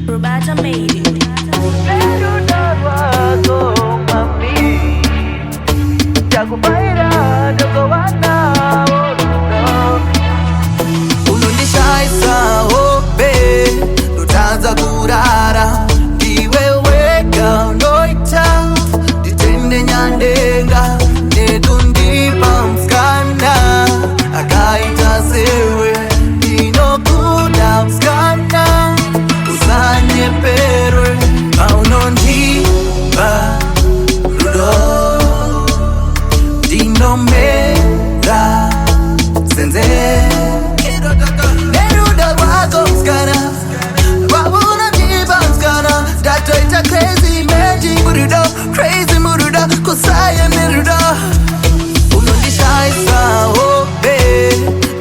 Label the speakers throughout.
Speaker 1: Roberta made it.
Speaker 2: Unondishaisa hope lutanza kurara ndiwe wega unoita nditende nyandenga netundipa mskana akaita sewe ndinokuda mskana usanyeperwe paunondipa rudo ndinomera senze crazy magic muruda, crazy muruda, kusaya miruda. Unondishaisa hope,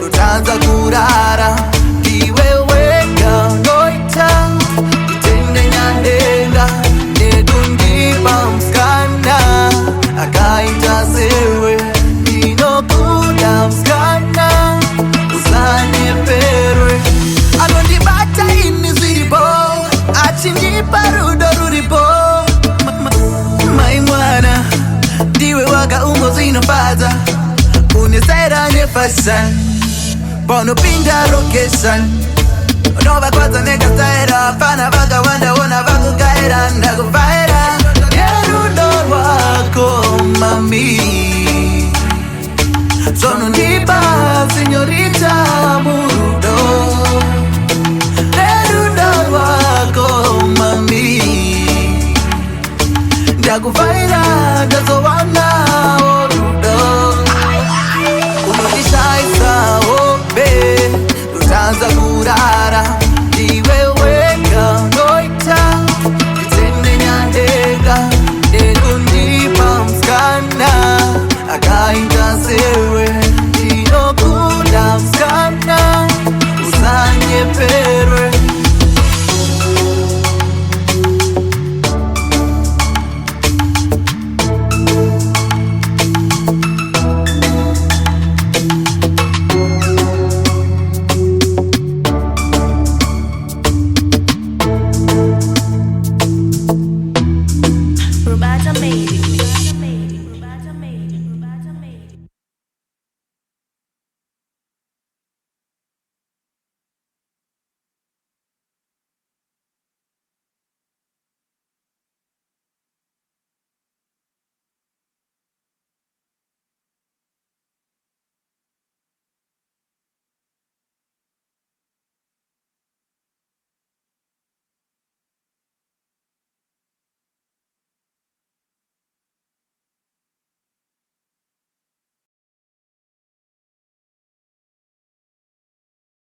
Speaker 2: lutanza kurara ndiwe wega noita, nditende nyandenga netundipa mskana akaita sewe ndinokuda mskana usanyeperwe anondibata ini ziribo achindipa rudo ruripo mai mwana ndiwe waga ungo zinopata unisera nefasan panopinda location unovakwadza nekasaira pana vakawanda wona vakugaira ndakuvaira nerudo rwako mami zvonondipa sinyori